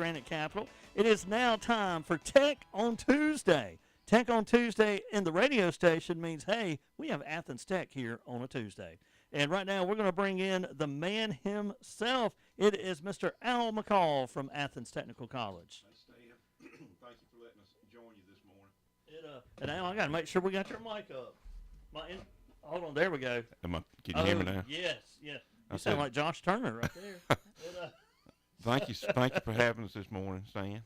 Granite Capital. It is now time for Tech on Tuesday. Tech on Tuesday in the radio station means, hey, we have Athens Tech here on a Tuesday. And right now we're going to bring in the man himself. It is Mr. Al McCall from Athens Technical College. Hey, Stan. Thank you for letting us join you this morning. And Al, I got to make sure we got your mic up. Hold on, there we go. Can you hear me now? Yes. You sound like Josh Turner right there. Thank you for having us this morning, Stan.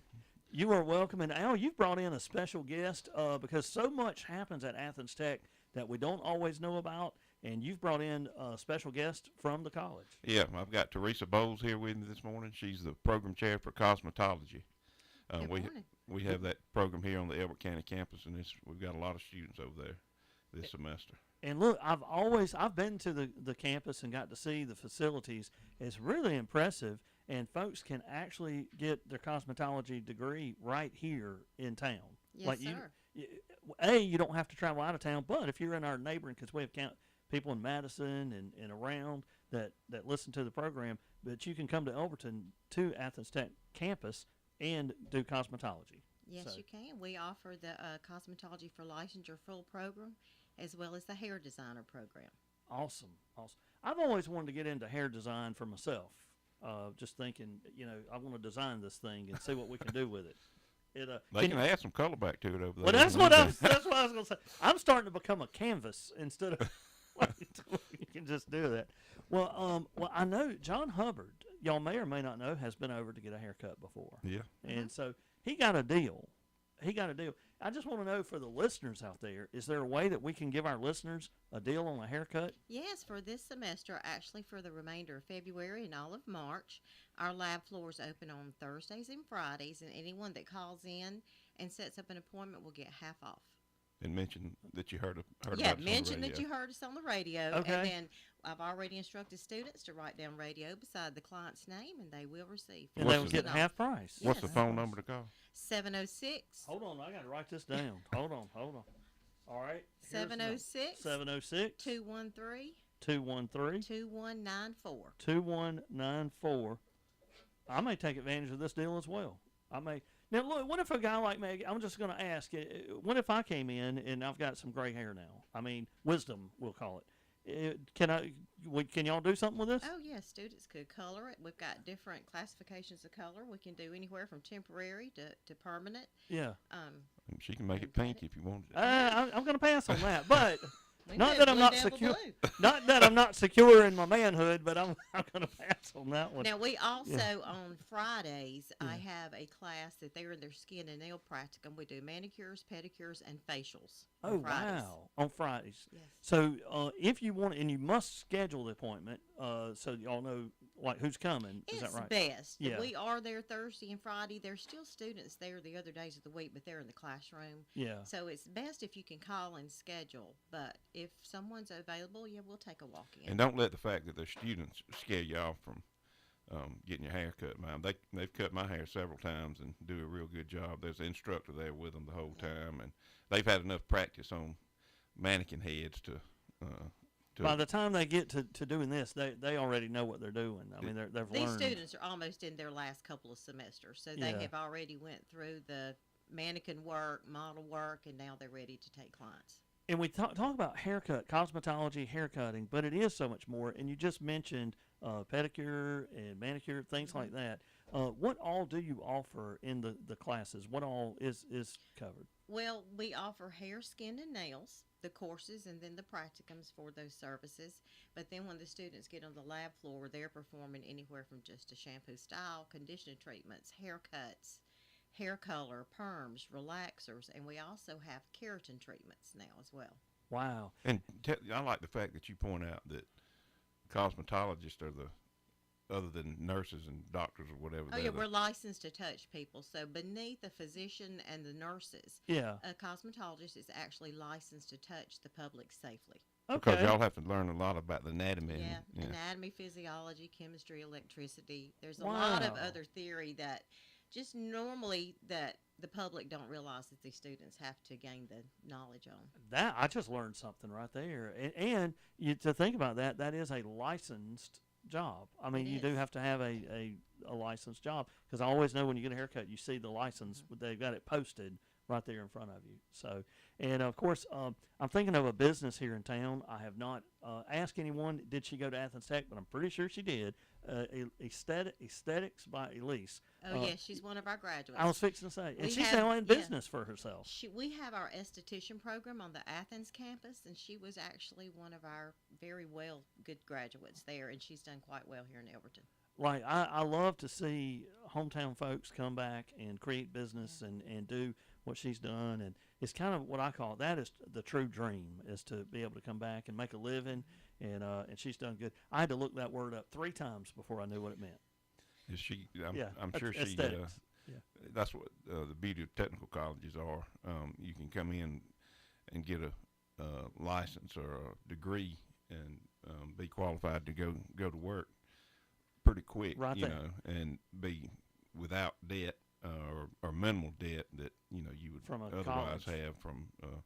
You are welcome. And Al, you've brought in a special guest because so much happens at Athens Tech that we don't always know about, and you've brought in a special guest from the college. Yeah, I've got Teresa Bowles here with me this morning. She's the program chair for cosmetology. Good morning. We have that program here on the Elbert County campus, and we've got a lot of students over there this semester. And look, I've been to the campus and got to see the facilities. It's really impressive, and folks can actually get their cosmetology degree right here in town. Yes, sir. You don't have to travel out of town, but if you're in our neighboring, because we have people in Madison and around that listen to the program, but you can come to Elberton to Athens Tech campus and do cosmetology. Yes, you can. We offer the cosmetology for licensure full program as well as the hair designer program. Awesome. I've always wanted to get into hair design for myself. Just thinking, I want to design this thing and see what we can do with it. They can add some color back to it over there. Well, that's what I was going to say. I'm starting to become a canvas instead of you can just do that. Well, I know John Hubbard, y'all may or may not know, has been over to get a haircut before. Yeah. And so he got a deal. I just want to know for the listeners out there, is there a way that we can give our listeners a deal on a haircut? Yes, for this semester, actually for the remainder of February and all of March, our lab floor is open on Thursdays and Fridays, and anyone that calls in and sets up an appointment will get half off. And mention that you heard about Yeah, us mention on the that radio. you heard us on the radio. Okay. And then I've already instructed students to write down radio beside the client's name, and they will receive. And they will get half price. What's the Yes. phone number to call? 706. Hold on, I got to write this down. Hold on. All right. 706. 706 213. 213 2194. 2194. I may take advantage of this deal as well. Now, look, what if a guy like me, I'm just going to ask, what if I came in and I've got some gray hair now? I mean, wisdom, we'll call it. Can y'all do something with this? Oh, yes, students could color it. We've got different classifications of color. We can do anywhere from temporary to permanent. Yeah. She can make it pink if you want it. I'm going to pass on that, but We not do that I'm blue, not devil, secure. blue. Not that I'm not secure in my manhood, but I'm going to pass on that one. Now, we also, on Fridays, I have a class that they're in their skin and nail practicum. We do manicures, pedicures, and facials on Fridays. Wow. On Fridays. Yes. So if you want, and you must schedule the appointment so y'all know like who's coming. Is that right? It's best. Yeah. We are there Thursday and Friday. There's still students there the other days of the week, but they're in the classroom. Yeah. So it's best if you can call and schedule. But if someone's available, yeah, we'll take a walk-in. And don't let the fact that they're students scare you off from getting your hair cut, ma'am. They've cut my hair several times and do a real good job. There's an instructor there with them the whole time, and they've had enough practice on mannequin heads to By the time they get to doing this, they already know what they're doing. I mean, they've These learned. students are almost in their last couple of semesters, so they Yeah. have already went through the mannequin work, model work, and now they're ready to take clients. And we talk about haircut, cosmetology, haircutting, but it is so much more. And you just mentioned pedicure and manicure, things like that. What all do you offer in the classes? What all is covered? Well, we offer hair, skin, and nails, the courses, and then the practicums for those services. But then when the students get on the lab floor, they're performing anywhere from just a shampoo style, conditioning treatments, haircuts, hair color, perms, relaxers, and we also have keratin treatments now as well. Wow. And I like the fact that you point out that cosmetologists are other than nurses and doctors or whatever. Oh, yeah, we're licensed to touch people. So beneath the physician and the nurses, Yeah. a cosmetologist is actually licensed to touch the public safely. Because Okay. y'all have to learn a lot about the anatomy. Yeah, and, anatomy, physiology, chemistry, electricity. There's a lot of Wow. other theory that just normally that the public don't realize that these students have to gain the knowledge on. That I just learned something right there. And you to think about that, that is a licensed job. I mean, It you do is. have to have a a licensed job, because I always know when you get a haircut, you see the license, they've got it posted right there in front of you. So, and of course, I'm thinking of a business here in town. I have not asked anyone, did she go to Athens Tech, but I'm pretty sure she did. Aesthetics by Elise. Oh, yes, she's one of our graduates. I was fixing to say, and We she's have- now in yeah. business for herself. We have our esthetician program on the Athens campus, and she was actually one of our very good graduates there, and she's done quite well here in Elberton. Like, I love to see hometown folks come back and create business and do what she's done. And it's kind of what I call, that is the true dream, is to be able to come back and make a living. And she's done good. I had to look that word up 3 times before I knew what it meant. Is she? Yeah, I'm sure she. aesthetics. Yeah. That's what the beauty of technical colleges are. You can come in and get a license or a degree and be qualified to go to work pretty quick. Right you there. know, and be without debt or minimal debt that you would From a otherwise college. have from a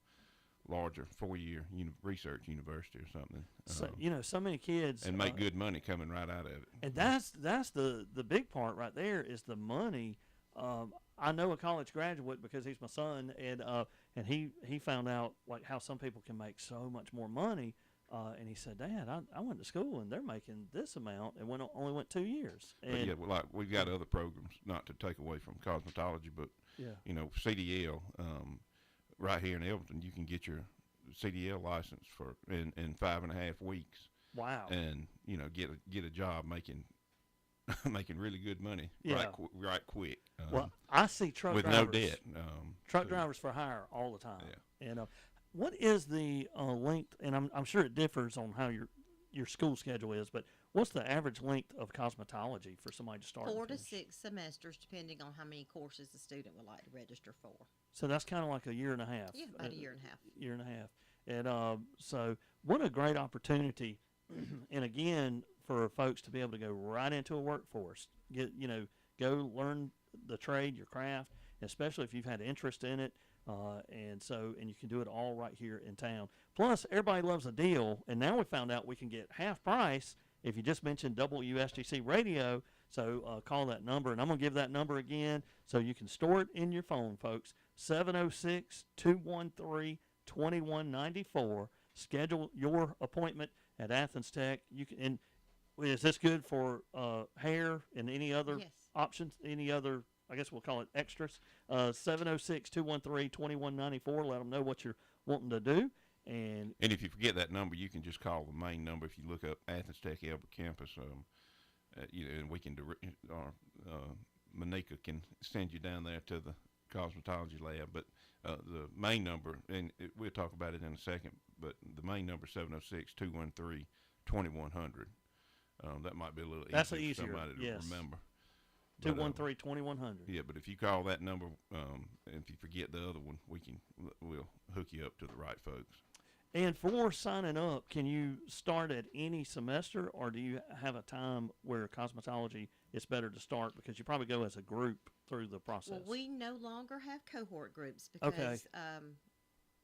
larger 4-year research university or something. So, so many kids. And make good money coming right out of it. And that's the big part right there, is the money. I know a college graduate because he's my son, and he found out like how some people can make so much more money. And he said, Dad, I went to school and they're making this amount and only went 2 years. But And yeah, well, like we've got other programs, not to take away from cosmetology, but yeah, CDL. Right here in Elberton, you can get your CDL license in 5.5 weeks, wow. and get a job making making really good money Yeah. right quick. Well, I see truck with drivers, no debt. truck too. drivers for hire all the time. Yeah. And what is the length? And I'm sure it differs on how your school schedule is, but what's the average length of cosmetology for somebody to start? and 4 to finish? 6 semesters, depending on how many courses the student would like to register for. So that's kind of like a year and a half. Yeah, about a year and a half. Year and a half. And so what a great opportunity. And again, for folks to be able to go right into a workforce, go learn the trade, your craft, especially if you've had interest in it. And you can do it all right here in town. Plus, everybody loves a deal. And now we found out we can get half price if you just mention WSGC radio. So call that number. And I'm going to give that number again so you can store it in your phone, folks. 706-213-2194. Schedule your appointment at Athens Tech. You can. And is this good for hair and any other Yes. options? Any other? I guess we'll call it extras. 706-213-2194. Let them know what you're wanting to do. And if you forget that number, you can just call the main number. If you look up Athens Tech Elbert Campus, and we can Monica can send you down there to the cosmetology lab. But the main number, and we'll talk about it in a second, but the main number is 706-213-2100. That might be a little That's easier easier, for somebody to yes. remember. 213-2100. Yeah, but if you call that number, and if you forget the other one, we'll hook you up to the right folks. And for signing up, can you start at any semester, or do you have a time where cosmetology is better to start because you probably go as a group through the process? Well, we no longer have cohort groups because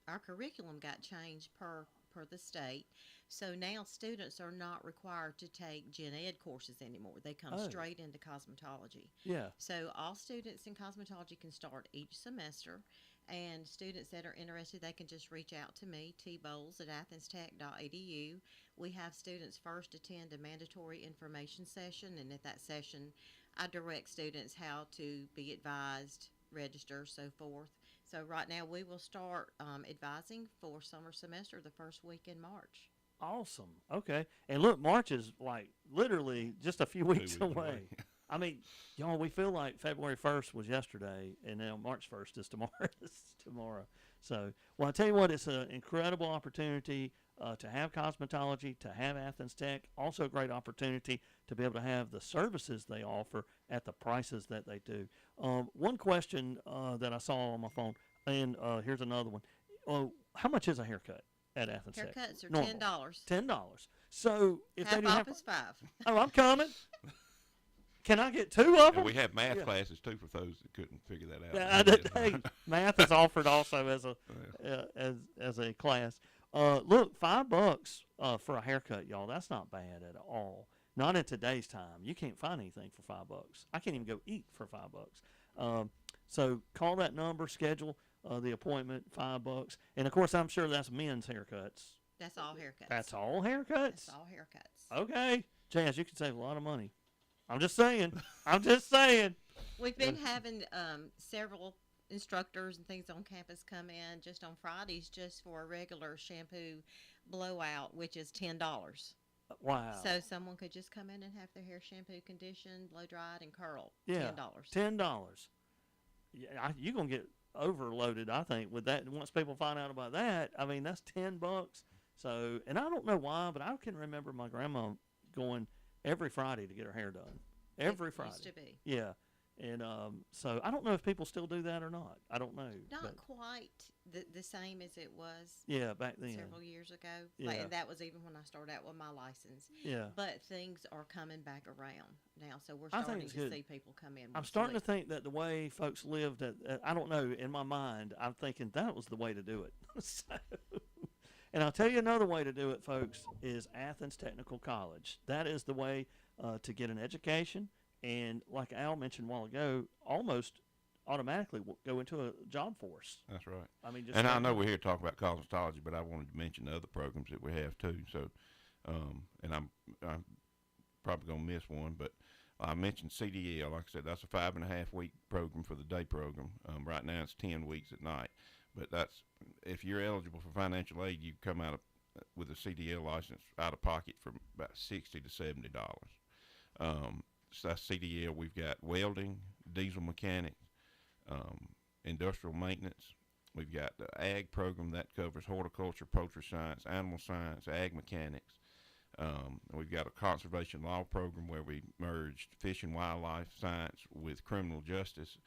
our curriculum got changed per the state. So now students are not required to take gen ed courses anymore. They come straight into cosmetology. Yeah. So all students in cosmetology can start each semester. And students that are interested, they can just reach out to me, tbowles@athenstech.edu. We have students first attend a mandatory information session, and at that session, I direct students how to be advised, register, so forth. So right now, we will start advising for summer semester the first week in March. Awesome. Okay. And look, March is like literally just a few weeks away. I mean, y'all, we feel like February 1st was yesterday, and now March 1st is tomorrow. tomorrow. So, well, I tell you what, it's an incredible opportunity to have cosmetology, to have Athens Tech. Also a great opportunity to be able to have the services they offer at the prices that they do. One question that I saw on my phone, and here's another one. How much is a haircut at Athens Tech? Haircuts are Normal. $10. $10. So if Half they do off have, is $5. oh, I'm coming. Can I get 2 of them? And we have math classes too for those that couldn't figure that out. Hey, math is offered also as a as a class. Look, $5 for a haircut, y'all. That's not bad at all. Not in today's time. You can't find anything for $5. I can't even go eat for $5. So call that number, schedule the appointment, $5. And of course, I'm sure that's men's haircuts. That's all haircuts. That's all haircuts? That's all haircuts. Okay. Jazz, you can save a lot of money. I'm just saying. I'm just saying. We've been having several instructors and things on campus come in just on Fridays just for a regular shampoo blowout, which is $10. Wow. So someone could just come in and have their hair shampooed, conditioned, blow dried, and curled. Yeah. $10. $10. Yeah, you're going to get overloaded, I think, with that. And once people find out about that, I mean, that's $10. So, and I don't know why, but I can remember my grandma going every Friday to get her hair done. Every Friday. Used to be. Yeah. And so I don't know if people still do that or not. I don't know. Not quite the same as it was back then. several years ago. Yeah. And that was even when I started out with my license. Yeah. But things are coming back around now. So we're I think starting it's to good. see people come in. I'm starting to think that the way folks lived, I don't know, in my mind, I'm thinking that was the way to do it. So, and I'll tell you another way to do it, folks, is Athens Technical College. That is the way to get an education. And like Al mentioned a while ago, almost automatically go into a job force. That's right. I mean, And I know we're here to talk about cosmetology, but I wanted to mention the other programs that we have too. So, and I'm probably gonna miss one, but I mentioned CDL. Like I said, that's a 5.5 week program for the day program. Right now it's 10 weeks at night, but that's if you're eligible for financial aid, you come out with a CDL license out of pocket for about $60 to $70. So that's CDL. We've got welding, diesel mechanics, industrial maintenance. We've got the ag program that covers horticulture, poultry science, animal science, ag mechanics. We've got a conservation law program where we merged fish and wildlife science with criminal justice.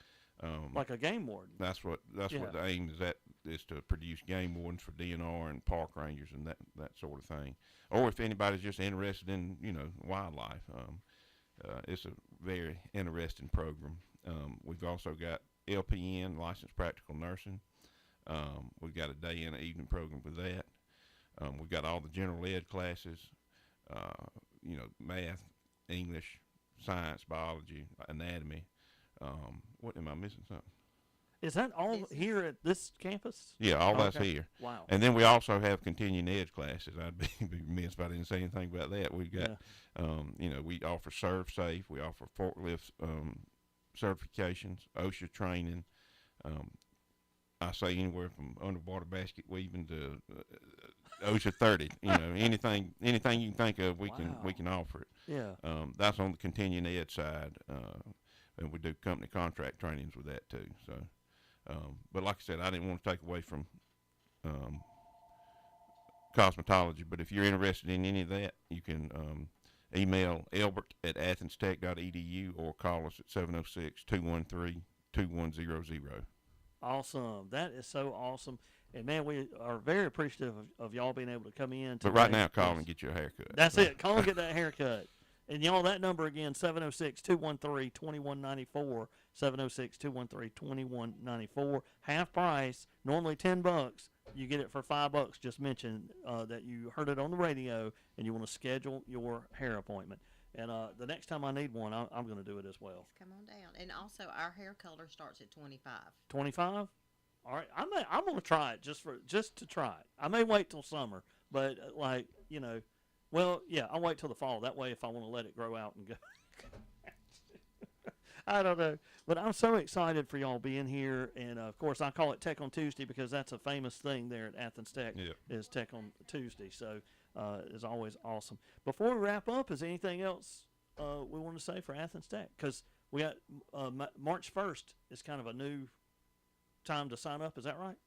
Like a game warden. That's what the aim is to produce game wardens for DNR and park rangers and that sort of thing. Or if anybody's just interested in wildlife. It's a very interesting program. We've also got LPN, licensed practical nursing. We've got a day and an evening program with that. We've got all the general ed classes, math, English, science, biology, anatomy. What am I missing? Something? Is that all here at this campus? Yeah, all that's here. Wow. And then we also have continuing ed classes. I'd be remiss if I didn't say anything about that. We've got, we offer Serve Safe. We offer forklift certifications, OSHA training. I say anywhere from underwater basket weaving to OSHA 30. Anything you can think of, we can offer it. Yeah. That's on the continuing ed side, and we do company contract trainings with that too. So. But like I said, I didn't want to take away from cosmetology. But if you're interested in any of that, you can email elbert@athenstech.edu or call us at 706-213-2100. Awesome. That is so awesome. And, man, we are very appreciative of y'all being able to come in. But right now, call and get your haircut. That's it. Call and get that haircut. And, y'all, that number again, 706-213-2194, 706-213-2194. Half price, normally $10. You get it for $5. Just mention that you heard it on the radio and you want to schedule your hair appointment. And the next time I need one, I'm going to do it as well. Come on down. And also, our hair color starts at $25. 25? All right. I'm going to try it just to try it. I may wait till summer, but well, yeah, I'll wait till the fall. That way, if I want to let it grow out and go. I don't know. But I'm so excited for y'all being here. And, of course, I call it Tech on Tuesday because that's a famous thing there at Athens Tech is Tech on Tuesday. So it's always awesome. Before we wrap up, is there anything else we want to say for Athens Tech? Because we got March 1st is kind of a new time to sign up. Is that right?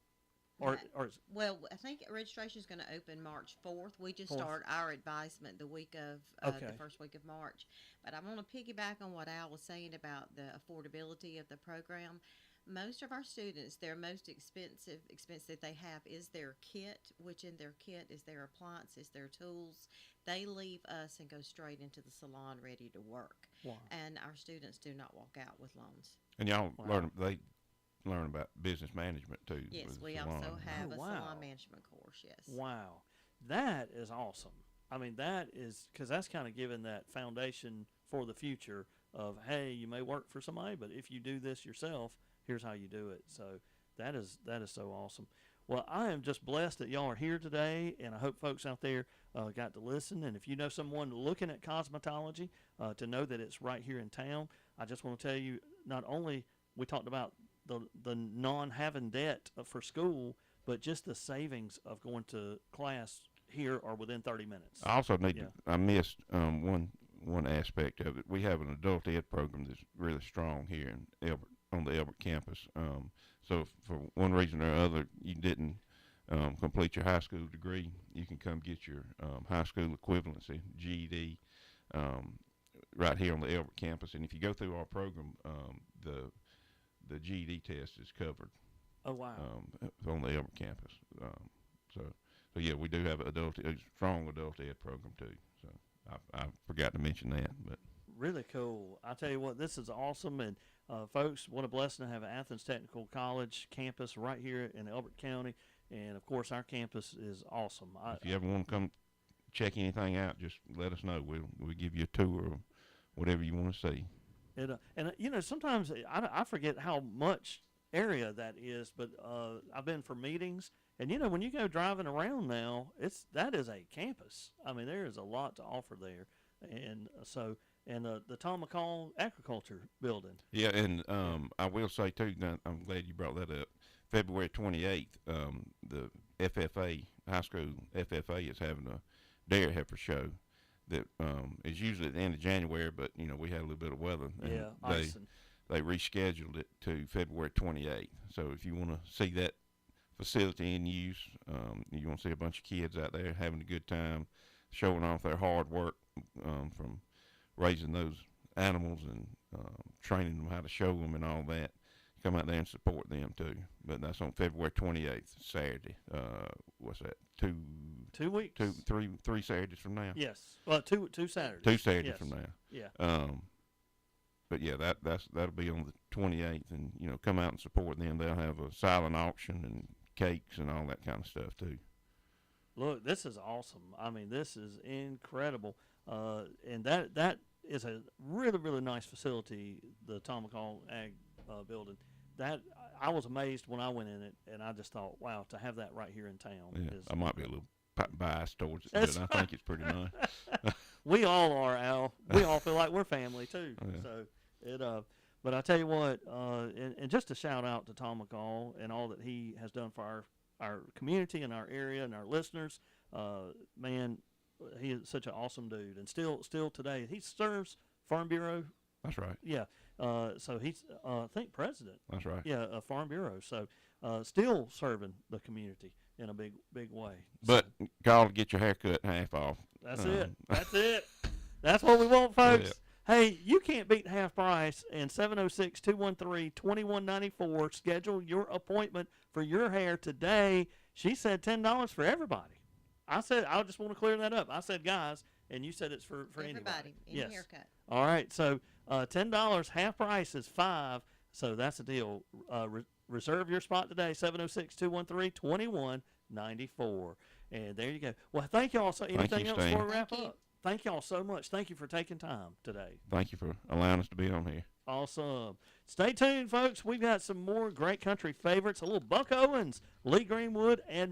Well, I think registration is going to open March 4th. We just start our advisement the week of the first week of March. But I want to piggyback on what Al was saying about the affordability of the program. Most of our students, their most expense that they have is their kit, which in their kit is their appliances, their tools. They leave us and go straight into the salon ready to work. Wow. And our students do not walk out with loans. And y'all learn about business management too. Yes, we also have a salon management course. Yes. Wow, that is awesome. I mean, that is because that's kind of giving that foundation for the future of, hey, you may work for somebody, but if you do this yourself, here's how you do it. So that is so awesome. Well, I am just blessed that y'all are here today, and I hope folks out there got to listen. And if you know someone looking at cosmetology, to know that it's right here in town, I just want to tell you, not only we talked about the non-having debt for school, but just the savings of going to class here or within 30 minutes. I also need Yeah. I missed one aspect of it. We have an adult ed program that's really strong here in Elbert, on the Elbert campus. So if for one reason or other you didn't complete your high school degree, you can come get your high school equivalency, GED, right here on the Elbert campus. And if you go through our program, the GED test is covered Oh, wow. on the Elbert campus. So yeah, we do have a strong adult ed program too. So I forgot to mention that, but Really cool. I tell you what, this is awesome. And folks, what a blessing to have Athens Technical College campus right here in Elbert County. And of course, our campus is awesome. if you ever want to come check anything out, just let us know. We'll give you a tour of whatever you want to see. And sometimes I forget how much area that is, but I've been for meetings, and when you go driving around now, that is a campus. I mean, there is a lot to offer there, and the Tom McCall Agriculture Building. Yeah, and I will say too, I'm glad you brought that up. February 28th, the FFA, high school FFA, is having a dairy heifer show that is usually at the end of January, but we had a little bit of weather, and Yeah, icing. they rescheduled it to February 28th. So if you want to see that facility in use, you want to see a bunch of kids out there having a good time, showing off their hard work from raising those animals and training them how to show them and all that. Come out there and support them too. But that's on February 28th, Saturday. What's that? 2 weeks. 3 Saturdays from now. Yes. Well, two Saturdays. 2 Saturdays Yes. from now. Yeah. But yeah, that'll be on the 28th, and come out and support them. They'll have a silent auction and cakes and all that kind of stuff too. Look, this is awesome. I mean, this is incredible. And that is a really, really nice facility, the Tom McCall Ag Building. That I was amazed when I went in it, and I just thought, wow, to have that right here in town. Yeah, is I might be a little biased towards it, That's but I think it's pretty nice. We all are, Al. We all feel like we're family too. Yeah. So but I tell you what, and just a shout out to Tom McCall and all that he has done for our community and our area and our listeners. Man, he is such an awesome dude, and still today he serves Farm Bureau. That's right. Yeah. So he's I think president. That's right. Yeah, Farm Bureau. So still serving the community in a big way. But call to get your hair cut half off. That's it. That's it. That's what we want, folks. Yeah. Hey, you can't beat half price, and 706-213-2194. Schedule your appointment for your hair today. She said $10 for everybody. I said, I just want to clear that up. I said guys, and you said it's for Everybody, anybody. any Yes. haircut. All right, so $10, half price is $5, so that's a deal. Reserve your spot today, 706-213-2194. And there you go. Well, thank y'all. So anything else Stan. before we wrap Thank you. up? Thank y'all so much. Thank you for taking time today. Thank you for allowing us to be on here. Awesome. Stay tuned, folks. We've got some more great country favorites, a little Buck Owens, Lee Greenwood, and